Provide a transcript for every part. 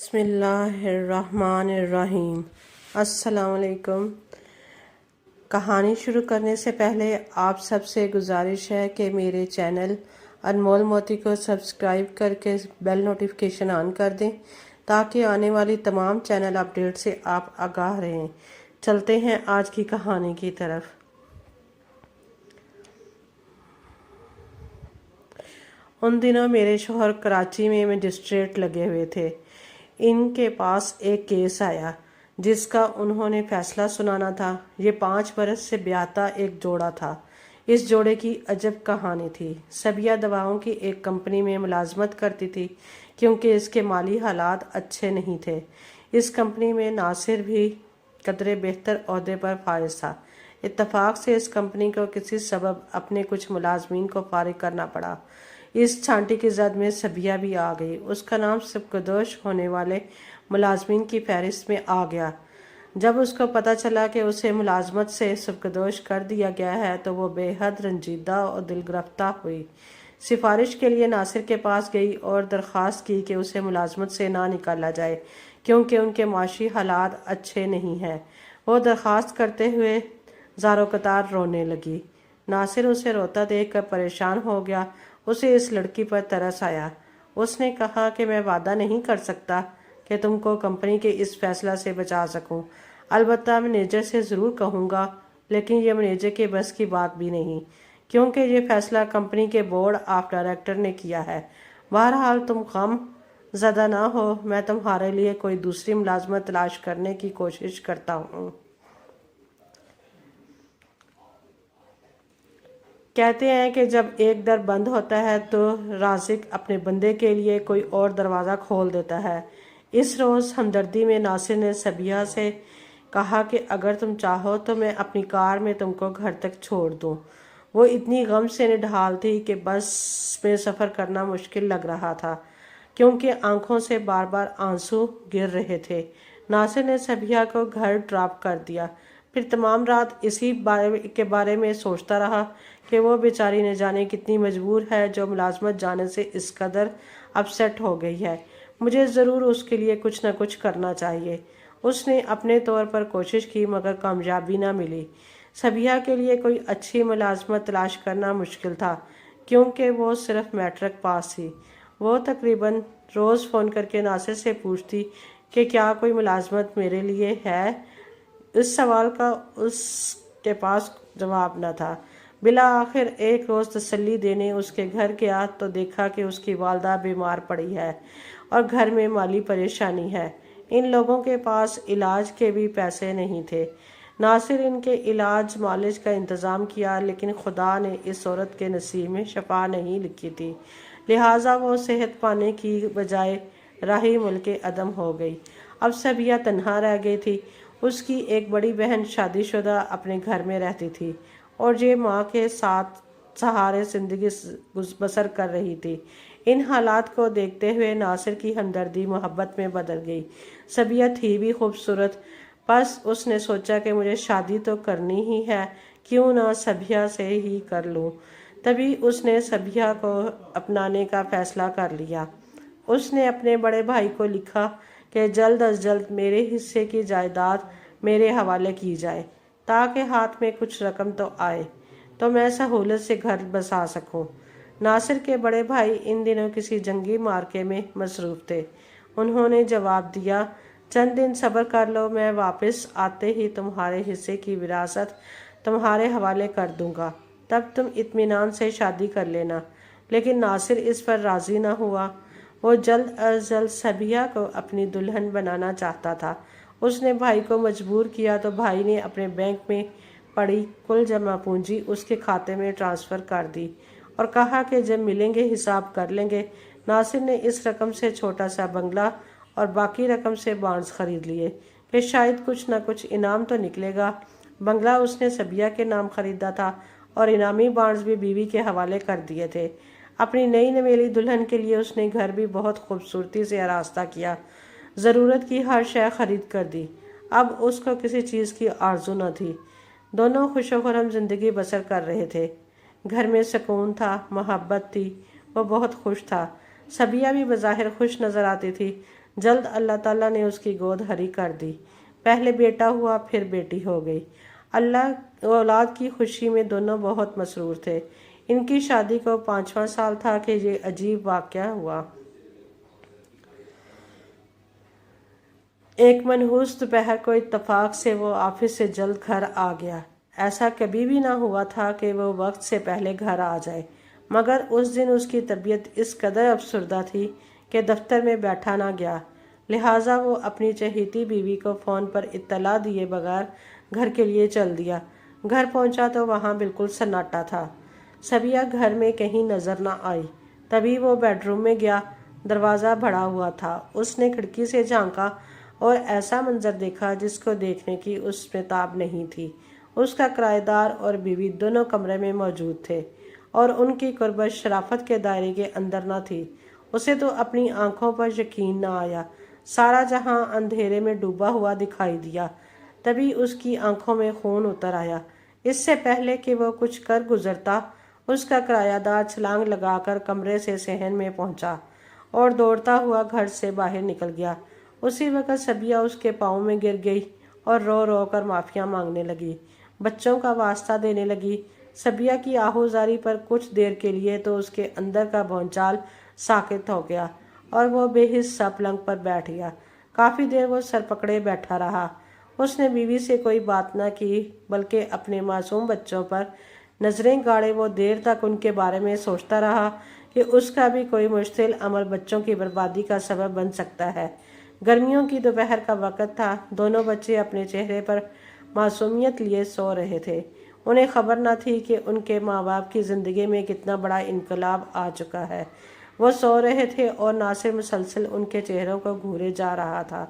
بسم اللہ الرحمن الرحیم۔ السلام علیکم۔ کہانی شروع کرنے سے پہلے آپ سب سے گزارش ہے کہ میرے چینل انمول موتی کو سبسکرائب کر کے بیل نوٹیفیکیشن آن کر دیں تاکہ آنے والی تمام چینل اپڈیٹ سے آپ آگاہ رہیں۔ چلتے ہیں آج کی کہانی کی طرف۔ ان دنوں میرے شوہر کراچی میں مجسٹریٹ لگے ہوئے تھے۔ ان کے پاس ایک کیس آیا جس کا انہوں نے فیصلہ سنانا تھا۔ یہ 5 برس سے بیاہتا ایک جوڑا تھا۔ اس جوڑے کی عجب کہانی تھی۔ صبیہ دواؤں کی ایک کمپنی میں ملازمت کرتی تھی کیونکہ اس کے مالی حالات اچھے نہیں تھے۔ اس کمپنی میں ناصر بھی قدرے بہتر عہدے پر فائز تھا۔ اتفاق سے اس کمپنی کو کسی سبب اپنے کچھ ملازمین کو فارغ کرنا پڑا۔ اس چھانٹی کی زد میں صبیہ بھی آ گئی۔ اس کا نام سبکدوش ہونے والے ملازمین کی فہرست میں آ گیا۔ جب اس کو پتہ چلا کہ اسے ملازمت سے سبکدوش کر دیا گیا ہے تو وہ بے حد رنجیدہ اور دل گرفتہ ہوئی۔ سفارش کے لیے ناصر کے پاس گئی اور درخواست کی کہ اسے ملازمت سے نہ نکالا جائے کیونکہ ان کے معاشی حالات اچھے نہیں ہیں۔ وہ درخواست کرتے ہوئے زار و قطار رونے لگی۔ ناصر اسے روتا دیکھ کر پریشان ہو گیا۔ اسے اس لڑکی پر ترس آیا۔ اس نے کہا کہ میں وعدہ نہیں کر سکتا کہ تم کو کمپنی کے اس فیصلہ سے بچا سکوں۔ البتہ مینیجر سے ضرور کہوں گا، لیکن یہ مینیجر کے بس کی بات بھی نہیں کیونکہ یہ فیصلہ کمپنی کے بورڈ آف ڈائریکٹر نے کیا ہے۔ بہرحال تم غم زدہ نہ ہو، میں تمہارے لیے کوئی دوسری ملازمت تلاش کرنے کی کوشش کرتا ہوں۔ کہتے ہیں کہ جب ایک در بند ہوتا ہے تو رازق اپنے بندے کے لیے کوئی اور دروازہ کھول دیتا ہے۔ اس روز ہمدردی میں ناصر نے صبیہ سے کہا کہ اگر تم چاہو تو میں اپنی کار میں تم کو گھر تک چھوڑ دوں۔ وہ اتنی غم سے نڈھال تھی کہ بس میں سفر کرنا مشکل لگ رہا تھا کیونکہ آنکھوں سے بار بار آنسو گر رہے تھے۔ ناصر نے صبیہ کو گھر ڈراپ کر دیا، پھر تمام رات اسی کے بارے میں سوچتا رہا کہ وہ بیچاری نہ جانے کتنی مجبور ہے جو ملازمت جانے سے اس قدر اپسیٹ ہو گئی ہے۔ مجھے ضرور اس کے لیے کچھ نہ کچھ کرنا چاہیے۔ اس نے اپنے طور پر کوشش کی مگر کامیابی نہ ملی۔ صبیہ کے لیے کوئی اچھی ملازمت تلاش کرنا مشکل تھا کیونکہ وہ صرف میٹرک پاس تھی۔ وہ تقریباً روز فون کر کے ناصر سے پوچھتی کہ کیا کوئی ملازمت میرے لیے ہے۔ اس سوال کا اس کے پاس جواب نہ تھا۔ بالآخر ایک روز تسلی دینے اس کے گھر گیا تو دیکھا کہ اس کی والدہ بیمار پڑی ہے اور گھر میں مالی پریشانی ہے۔ ان لوگوں کے پاس علاج کے بھی پیسے نہیں تھے۔ ناصر ان کے علاج معالج کا انتظام کیا لیکن خدا نے اس عورت کے نصیب میں شفا نہیں لکھی تھی، لہٰذا وہ صحت پانے کی بجائے راہی ملک عدم ہو گئی۔ اب صبیہ تنہا رہ گئی تھی۔ اس کی ایک بڑی بہن شادی شدہ اپنے گھر میں رہتی تھی اور یہ ماں کے ساتھ سہارے زندگی بسر کر رہی تھی۔ ان حالات کو دیکھتے ہوئے ناصر کی ہمدردی محبت میں بدل گئی۔ صبیہ تھی بھی خوبصورت، بس اس نے سوچا کہ مجھے شادی تو کرنی ہی ہے، کیوں نہ صبیہ سے ہی کر لوں۔ تبھی اس نے صبیہ کو اپنانے کا فیصلہ کر لیا۔ اس نے اپنے بڑے بھائی کو لکھا کہ جلد از جلد میرے حصے کی جائیداد میرے حوالے کی جائے تاکہ ہاتھ میں کچھ رقم تو آئے تو میں سہولت سے گھر بسا سکوں۔ ناصر کے بڑے بھائی ان دنوں کسی جنگی معرکے میں مصروف تھے۔ انہوں نے جواب دیا، چند دن صبر کر لو، میں واپس آتے ہی تمہارے حصے کی وراثت تمہارے حوالے کر دوں گا، تب تم اطمینان سے شادی کر لینا۔ لیکن ناصر اس پر راضی نہ ہوا۔ وہ جلد از جلد صبیہ کو اپنی دلہن بنانا چاہتا تھا۔ اس نے بھائی کو مجبور کیا تو بھائی نے اپنے بینک میں پڑی کل جمع پونجی اس کے کھاتے میں ٹرانسفر کر دی اور کہا کہ جب ملیں گے حساب کر لیں گے۔ ناصر نے اس رقم سے چھوٹا سا بنگلہ اور باقی رقم سے بانڈز خرید لیے کہ شاید کچھ نہ کچھ انعام تو نکلے گا۔ بنگلہ اس نے صبیہ کے نام خریدا تھا اور انعامی بانڈز بھی بیوی کے حوالے کر دیے تھے۔ اپنی نئی نویلی دلہن کے لیے اس نے گھر بھی بہت خوبصورتی سے آراستہ کیا، ضرورت کی ہر شے خرید کر دی۔ اب اس کو کسی چیز کی آرزو نہ تھی۔ دونوں خوش و خرم زندگی بسر کر رہے تھے۔ گھر میں سکون تھا، محبت تھی، وہ بہت خوش تھا۔ صبیہ بھی بظاہر خوش نظر آتی تھی۔ جلد اللہ تعالیٰ نے اس کی گود ہری کر دی۔ پہلے بیٹا ہوا، پھر بیٹی ہو گئی۔ اللہ اولاد کی خوشی میں دونوں بہت مسرور تھے۔ ان کی شادی کو 5واں سال تھا کہ یہ عجیب واقعہ ہوا۔ ایک منحوس دوپہر کو اتفاق سے وہ آفس سے جلد گھر آ گیا۔ ایسا کبھی بھی نہ ہوا تھا کہ وہ وقت سے پہلے گھر آ جائے، مگر اس دن اس کی طبیعت اس قدر افسردہ تھی کہ دفتر میں بیٹھا نہ گیا، لہٰذا وہ اپنی چہیتی بیوی کو فون پر اطلاع دیے بغیر گھر کے لیے چل دیا۔ گھر پہنچا تو وہاں بالکل سناٹا تھا۔ صبیہ گھر میں کہیں نظر نہ آئی۔ تبھی وہ بیڈ روم میں گیا۔ دروازہ بھڑا ہوا تھا۔ اس نے کھڑکی سے جھانکا اور ایسا منظر دیکھا جس کو دیکھنے کی اس میں تاب نہیں تھی۔ اس کا کرایہ دار اور بیوی دونوں کمرے میں موجود تھے، اور ان کی قربت شرافت کے دائرے کے اندر نہ تھی۔ اسے تو اپنی آنکھوں پر یقین نہ آیا۔ سارا جہاں اندھیرے میں ڈوبا ہوا دکھائی دیا۔ تبھی اس کی آنکھوں میں خون اتر آیا۔ اس سے پہلے کہ وہ کچھ کر گزرتا، اس کا کرایہ دار چھلانگ لگا کر کمرے سے صحن میں پہنچا اور دوڑتا ہوا گھر سے باہر نکل گیا۔ اسی وقت صبیہ اس کے پاؤں میں گر گئی اور رو رو کر معافیاں مانگنے لگی، بچوں کا واسطہ دینے لگی۔ صبیہ کی آہوزاری پر کچھ دیر کے لیے تو اس کے اندر کا بھونچال ساکت ہو گیا اور وہ بے حس پلنگ پر بیٹھ گیا۔ کافی دیر وہ سر پکڑے بیٹھا رہا۔ اس نے بیوی سے کوئی بات نہ کی، بلکہ اپنے معصوم بچوں پر نظریں گاڑے وہ دیر تک ان کے بارے میں سوچتا رہا کہ اس کا بھی کوئی مشتعل عمل بچوں کی بربادی کا سبب بن سکتا ہے۔ گرمیوں کی دوپہر کا وقت تھا۔ دونوں بچے اپنے چہرے پر معصومیت لیے سو رہے تھے۔ انہیں خبر نہ تھی کہ ان کے ماں باپ کی زندگی میں کتنا بڑا انقلاب آ چکا ہے۔ وہ سو رہے تھے اور ناصر مسلسل ان کے چہروں کو گھورے جا رہا تھا۔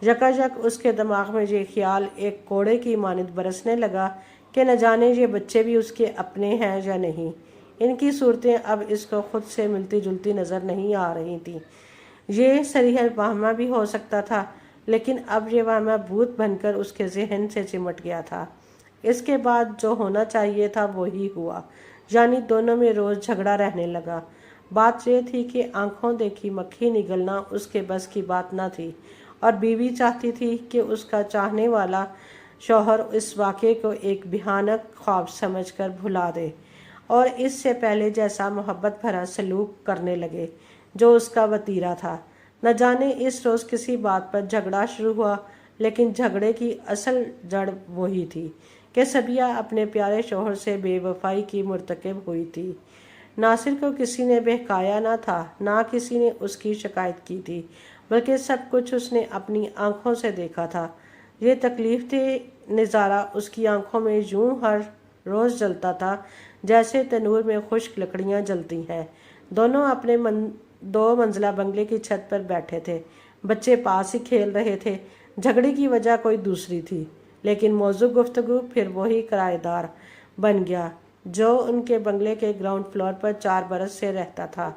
یکایک اس کے دماغ میں یہ خیال ایک کوڑے کی مانند برسنے لگا کہ نہ جانے یہ بچے بھی اس کے اپنے ہیں یا نہیں۔ ان کی صورتیں اب اس کو خود سے ملتی جلتی نظر نہیں آ رہی تھیں۔ یہ صریح وہمہ بھی ہو سکتا تھا، لیکن اب یہ وہمہ بھوت بن کر اس کے ذہن سے چمٹ گیا تھا۔ اس کے بعد جو ہونا چاہیے تھا وہی ہوا، یعنی دونوں میں روز جھگڑا رہنے لگا۔ بات یہ تھی کہ آنکھوں دیکھی مکھی نگلنا اس کے بس کی بات نہ تھی، اور بیوی چاہتی تھی کہ اس کا چاہنے والا شوہر اس واقعے کو ایک بھیانک خواب سمجھ کر بھلا دے اور اس سے پہلے جیسا محبت بھرا سلوک کرنے لگے جو اس کا وتیرہ تھا۔ نہ جانے اس روز کسی بات پر جھگڑا شروع ہوا، لیکن جھگڑے کی اصل جڑ وہی تھی کہ صبیہ اپنے پیارے شوہر سے بے وفائی کی مرتکب ہوئی تھی۔ ناصر کو کسی نے بہکایا نہ تھا، نہ کسی نے اس کی شکایت کی تھی، بلکہ سب کچھ اس نے اپنی آنکھوں سے دیکھا تھا۔ یہ تکلیف دہ نظارہ اس کی آنکھوں میں یوں ہر روز جلتا تھا جیسے تنور میں خشک لکڑیاں جلتی ہیں۔ دونوں اپنے دو منزلہ بنگلے کی چھت پر بیٹھے تھے۔ بچے پاس ہی کھیل رہے تھے۔ جھگڑے کی وجہ کوئی دوسری تھی، لیکن موضوع گفتگو پھر وہی کرایہ دار بن گیا جو ان کے بنگلے کے گراؤنڈ فلور پر 4 برس سے رہتا تھا۔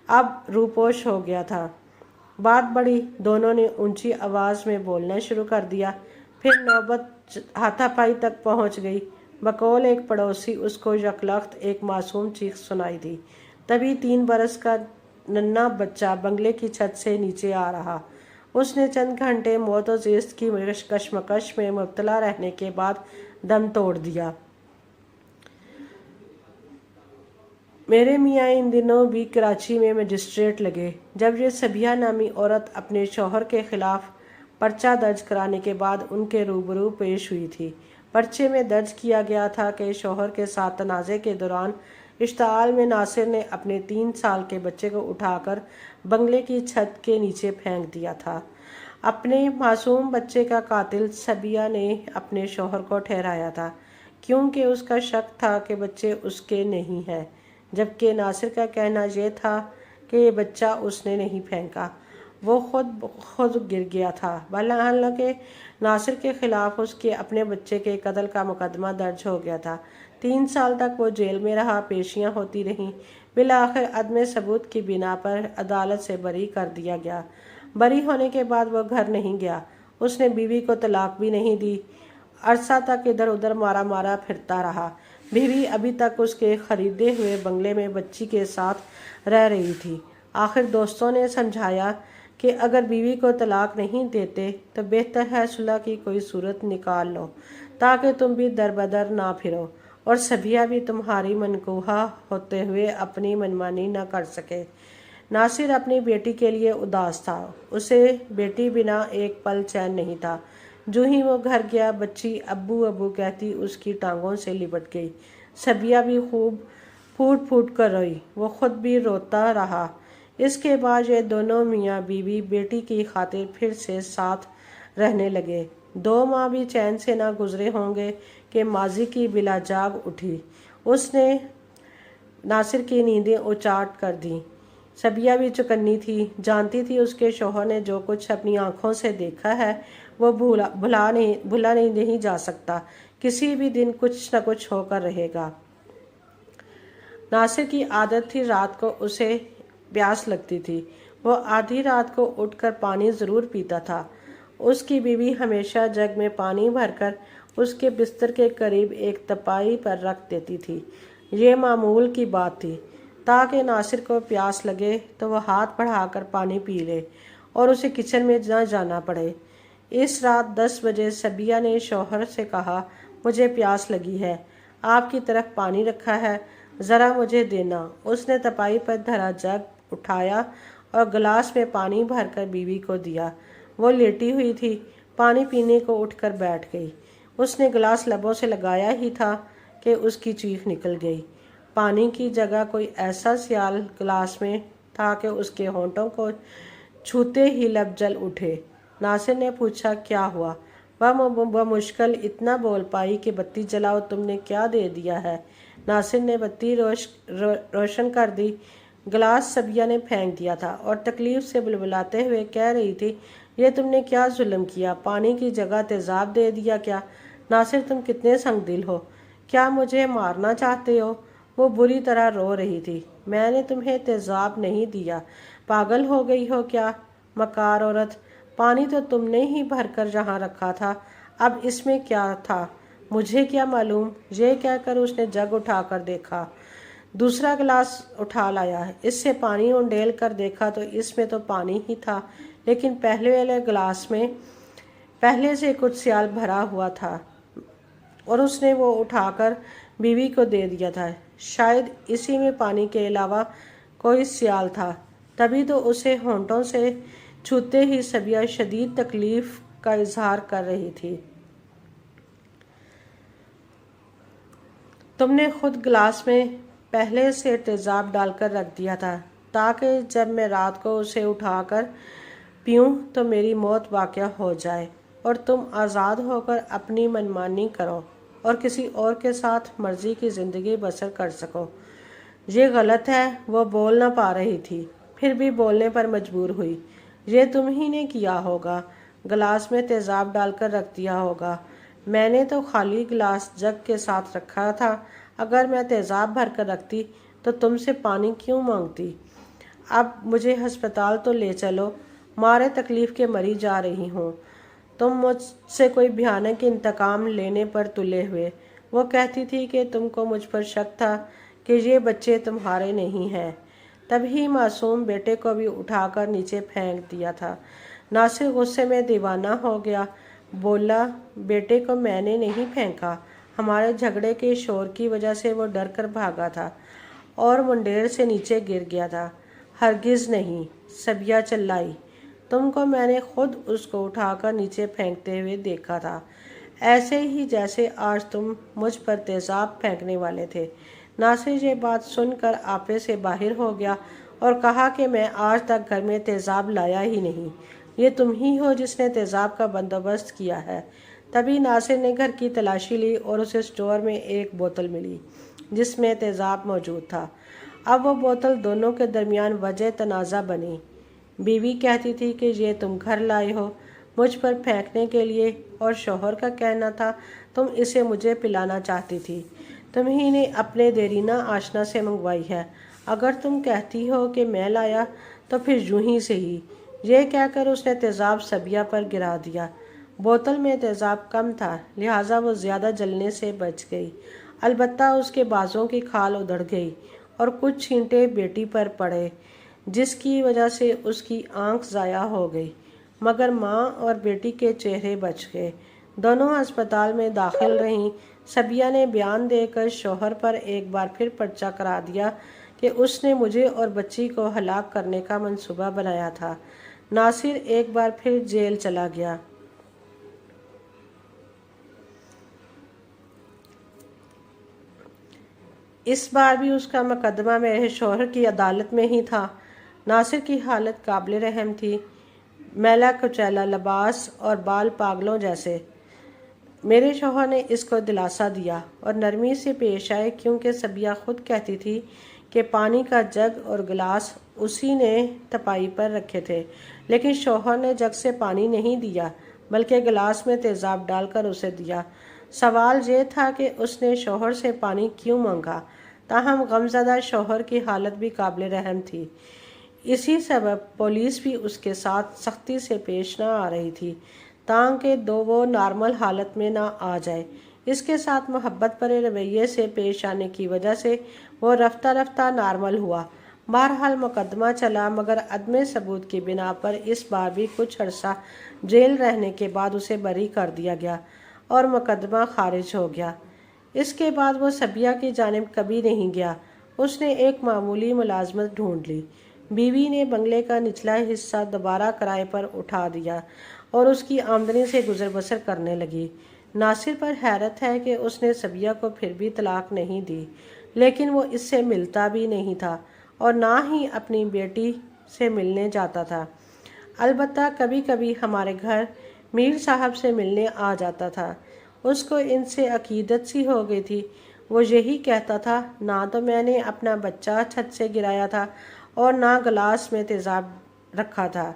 اب روپوش ہو گیا تھا۔ بات بڑھی، دونوں نے اونچی آواز میں بولنا شروع کر دیا۔ پھر نوبت ہاتھا پائی تک پہنچ گئی۔ بقول ایک پڑوسی اس کو یکلخت ایک معصوم چیخ سنائی دی۔ تبھی 3 برس کا ننھا بچہ بنگلے کی چھت سے نیچے آ رہا۔ اس نے چند گھنٹے موت و زیست کی کشمکش میں مبتلا رہنے کے بعد دم توڑ دیا۔ میرے میاں ان دنوں بھی کراچی میں مجسٹریٹ لگے۔ جب یہ صبیہ نامی عورت اپنے شوہر کے خلاف پرچہ درج کرانے کے بعد ان کے روبرو پیش ہوئی تھی۔ پرچے میں درج کیا گیا تھا کہ شوہر کے ساتھ تنازع کے دوران اشتعال میں ناصر نے اپنے 3 سال کے بچے کو اٹھا کر بنگلے کی چھت کے نیچے پھینک دیا تھا۔ اپنے معصوم بچے کا قاتل صبیہ نے اپنے شوہر کو ٹھہرایا تھا، کیونکہ اس کا شک تھا کہ بچے اس کے نہیں ہیں، جبکہ ناصر کا کہنا یہ تھا کہ یہ بچہ اس نے نہیں پھینکا، وہ خود گر گیا تھا۔ حالانکہ ناصر کے خلاف اس کے اپنے بچے کے قتل کا مقدمہ درج ہو گیا تھا۔ 3 سال تک وہ جیل میں رہا، پیشیاں ہوتی رہیں۔ بالآخر عدم ثبوت کی بنا پر عدالت سے بری کر دیا گیا۔ بری ہونے کے بعد وہ گھر نہیں گیا۔ اس نے بیوی کو طلاق بھی نہیں دی۔ عرصہ تک ادھر ادھر مارا پھرتا رہا۔ بیوی ابھی تک اس کے خریدے ہوئے بنگلے میں بچی کے ساتھ رہ رہی تھی۔ آخر دوستوں نے سمجھایا کہ اگر بیوی کو طلاق نہیں دیتے تو بہتر ہے صلح کی کوئی صورت نکال لو تاکہ تم بھی در بدر نہ پھرو اور صبیہ بھی تمہاری منکوحہ ہوتے ہوئے اپنی منمانی نہ کر سکے۔ ناصر اپنی بیٹی کے لیے اداس تھا، اسے بیٹی بنا ایک پل چین نہیں تھا۔ جو ہی وہ گھر گیا بچی ابو ابو کہتی اس کی ٹانگوں سے لپٹ گئی۔ صبیہ بھی خوب پھوٹ پھوٹ کر روئی، وہ خود بھی روتا رہا۔ اس کے بعد یہ دونوں میاں بیوی بیٹی کی خاطر پھر سے ساتھ رہنے لگے۔ 2 ماہ بھی چین سے نہ گزرے ہوں گے کہ ماضی کی بلا جاگ اٹھی، اس نے ناصر کی نیندیں اچاٹ کر دیں۔ صبیہ بھی چکنی تھی، جانتی تھی اس کے شوہر نے جو کچھ اپنی آنکھوں سے دیکھا ہے وہ بھلا نہیں جا سکتا، کسی بھی دن کچھ نہ کچھ ہو کر رہے گا۔ ناصر کی عادت تھی رات کو اسے پیاس لگتی تھی، وہ آدھی رات کو اٹھ کر پانی ضرور پیتا تھا۔ اس کی بیوی ہمیشہ جگ میں پانی بھر کر اس کے بستر کے قریب ایک تپائی پر رکھ دیتی تھی۔ یہ معمول کی بات تھی تاکہ ناصر کو پیاس لگے تو وہ ہاتھ بڑھا کر پانی پی لے اور اسے کچن میں نہ جانا پڑے۔ اس رات 10 بجے صبیہ نے شوہر سے کہا، مجھے پیاس لگی ہے، آپ کی طرف پانی رکھا ہے، ذرا مجھے دینا۔ اس نے تپائی پر دھرا جگ اٹھایا اور گلاس میں پانی بھر کر بیوی کو دیا۔ وہ لیٹی ہوئی تھی، پانی پینے کو اٹھ کر بیٹھ گئی۔ اس نے گلاس لبوں سے لگایا ہی تھا کہ اس کی چیخ نکل گئی۔ پانی کی جگہ کوئی ایسا سیال گلاس میں تھا کہ اس کے ہونٹوں کو چھوتے ہی لب جل اٹھے۔ ناصر نے پوچھا، کیا ہوا؟ وہ مشکل اتنا بول پائی کہ بتی جلاؤ، تم نے کیا دے دیا ہے؟ ناصر نے بتی روشن کر دی۔ گلاس صبیہ نے پھینک دیا تھا اور تکلیف سے بلبلاتے ہوئے کہہ رہی تھی، یہ تم نے کیا ظلم کیا؟ پانی کی جگہ تیزاب دے دیا کیا؟ ناصر تم کتنے سنگ دل ہو، کیا مجھے مارنا چاہتے ہو؟ وہ بری طرح رو رہی تھی۔ میں نے تمہیں تیزاب نہیں دیا، پاگل ہو گئی ہو کیا؟ مکار عورت، پانی تو تم نے ہی بھر کر جہاں رکھا تھا، اب اس میں کیا تھا؟ مجھے کیا معلوم؟ یہ کہہ کر اس نے جگ اٹھا کر دیکھا، دوسرا گلاس اٹھا لایا، اس سے پانی انڈیل کر دیکھا تو اس میں تو پانی ہی تھا، لیکن پہلے والے گلاس میں پہلے سے کچھ سیال بھرا ہوا تھا اور اس نے وہ اٹھا کر بیوی کو دے دیا تھا۔ شاید اسی میں پانی کے علاوہ کوئی سیال تھا، تبھی تو اسے ہونٹوں سے چھوتے ہی صبیہ شدید تکلیف کا اظہار کر رہی تھی۔ تم نے خود گلاس میں پہلے سے تیزاب ڈال کر رکھ دیا تھا تاکہ جب میں رات کو اسے اٹھا کر پیوں تو میری موت واقع ہو جائے اور تم آزاد ہو کر اپنی منمانی کرو اور کسی اور کے ساتھ مرضی کی زندگی بسر کر سکو۔ یہ غلط ہے۔ وہ بول نہ پا رہی تھی، پھر بھی بولنے پر مجبور ہوئی۔ یہ تم ہی نے کیا ہوگا، گلاس میں تیزاب ڈال کر رکھ دیا ہوگا۔ میں نے تو خالی گلاس جگ کے ساتھ رکھا تھا، اگر میں تیزاب بھر کر رکھتی تو تم سے پانی کیوں مانگتی؟ اب مجھے ہسپتال تو لے چلو، مارے تکلیف کے مری جا رہی ہوں۔ تم مجھ سے کوئی بھیانک انتقام لینے پر تلے ہوئے۔ وہ کہتی تھی کہ تم کو مجھ پر شک تھا کہ یہ بچے تمہارے نہیں ہیں، تبھی معصوم بیٹے کو بھی اٹھا کر نیچے پھینک دیا تھا۔ ناصر غصے میں دیوانہ ہو گیا، بولا، بیٹے کو میں نے نہیں پھینکا، ہمارے جھگڑے کے شور کی وجہ سے وہ ڈر کر بھاگا تھا اور منڈیر سے نیچے گر گیا تھا۔ ہرگز نہیں، صبیہ چلائی، تم کو میں نے خود اس کو اٹھا کر نیچے پھینکتے ہوئے دیکھا تھا، ایسے ہی جیسے آج تم مجھ پر تیزاب پھینکنے والے تھے۔ ناصر یہ بات سن کر آپے سے باہر ہو گیا اور کہا کہ میں آج تک گھر میں تیزاب لایا ہی نہیں، یہ تم ہی ہو جس نے تیزاب کا بندوبست کیا ہے۔ تبھی ناصر نے گھر کی تلاشی لی اور اسے اسٹور میں ایک بوتل ملی جس میں تیزاب موجود تھا۔ اب وہ بوتل دونوں کے درمیان وجہ تنازع بنی۔ بیوی کہتی تھی کہ یہ تم گھر لائے ہو مجھ پر پھینکنے کے لیے، اور شوہر کا کہنا تھا تم اسے مجھے پلانا چاہتی تھی، تم ہی نے اپنے دیرینہ آشنا سے منگوائی ہے، اگر تم کہتی ہو کہ میں لایا تو پھر یوں ہی سہی۔ یہ کہہ کر اس نے تیزاب صبیہ پر گرا دیا۔ بوتل میں تیزاب کم تھا لہٰذا وہ زیادہ جلنے سے بچ گئی، البتہ اس کے بازوں کی کھال ادھڑ گئی اور کچھ چھینٹے بیٹی پر پڑے۔ جس کی وجہ سے اس کی آنکھ ضائع ہو گئی، مگر ماں اور بیٹی کے چہرے بچ گئے۔ دونوں ہسپتال میں داخل رہیں۔ صبیہ نے بیان دے کر شوہر پر ایک بار پھر پرچہ کرا دیا کہ اس نے مجھے اور بچی کو ہلاک کرنے کا منصوبہ بنایا تھا۔ ناصر ایک بار پھر جیل چلا گیا۔ اس بار بھی اس کا مقدمہ میرے شوہر کی عدالت میں ہی تھا۔ ناصر کی حالت قابل رحم تھی، میلا کچیلا لباس اور بال پاگلوں جیسے۔ میرے شوہر نے اس کو دلاسا دیا اور نرمی سے پیش آئے، کیونکہ صبیہ خود کہتی تھی کہ پانی کا جگ اور گلاس اسی نے تپائی پر رکھے تھے، لیکن شوہر نے جگ سے پانی نہیں دیا بلکہ گلاس میں تیزاب ڈال کر اسے دیا۔ سوال یہ تھا کہ اس نے شوہر سے پانی کیوں مانگا؟ تاہم غمزدہ شوہر کی حالت بھی قابل رحم تھی۔ اسی سبب پولیس بھی اس کے ساتھ سختی سے پیش نہ آ رہی تھی تاکہ وہ نارمل حالت میں نہ آ جائے۔ اس کے ساتھ محبت بھرے رویے سے پیش آنے کی وجہ سے وہ رفتہ رفتہ نارمل ہوا۔ بہرحال مقدمہ چلا، مگر عدم ثبوت کی بنا پر اس بار بھی کچھ عرصہ جیل رہنے کے بعد اسے بری کر دیا گیا اور مقدمہ خارج ہو گیا۔ اس کے بعد وہ صبیہ کی جانب کبھی نہیں گیا۔ اس نے ایک معمولی ملازمت ڈھونڈ لی۔ بیوی نے بنگلے کا نچلا حصہ دوبارہ کرائے پر اٹھا دیا اور اس کی آمدنی سے گزر بسر کرنے لگی۔ ناصر پر حیرت ہے کہ اس نے صبیہ کو پھر بھی طلاق نہیں دی، لیکن وہ اس سے ملتا بھی نہیں تھا اور نہ ہی اپنی بیٹی سے ملنے جاتا تھا۔ البتہ کبھی کبھی ہمارے گھر میر صاحب سے ملنے آ جاتا تھا۔ اس کو ان سے عقیدت سی ہو گئی تھی۔ وہ یہی کہتا تھا، نہ تو میں نے اپنا بچہ چھت سے گرایا تھا اور نہ گلاس میں تیزاب رکھا تھا۔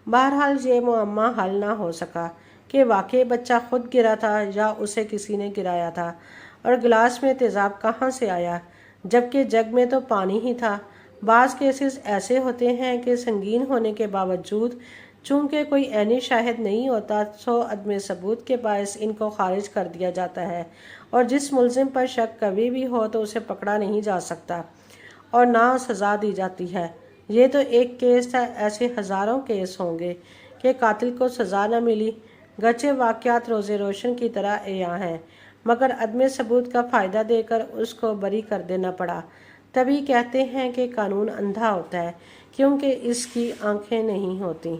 بہرحال یہ معمہ حل نہ ہو سکا کہ واقعی بچہ خود گرا تھا یا اسے کسی نے گرایا تھا، اور گلاس میں تیزاب کہاں سے آیا، جبکہ جگ میں تو پانی ہی تھا۔ بعض کیسز ایسے ہوتے ہیں کہ سنگین ہونے کے باوجود چونکہ کوئی عینی شاہد نہیں ہوتا، سو عدم ثبوت کے باعث ان کو خارج کر دیا جاتا ہے، اور جس ملزم پر شک کبھی بھی ہو تو اسے پکڑا نہیں جا سکتا اور نہ سزا دی جاتی ہے۔ یہ تو ایک کیس تھا، ایسے ہزاروں کیس ہوں گے کہ قاتل کو سزا نہ ملی۔ گرچہ واقعات روز روشن کی طرح عیاں ہیں، مگر عدم ثبوت کا فائدہ دے کر اس کو بری کر دینا پڑا۔ تبھی کہتے ہیں کہ قانون اندھا ہوتا ہے، کیونکہ اس کی آنکھیں نہیں ہوتی۔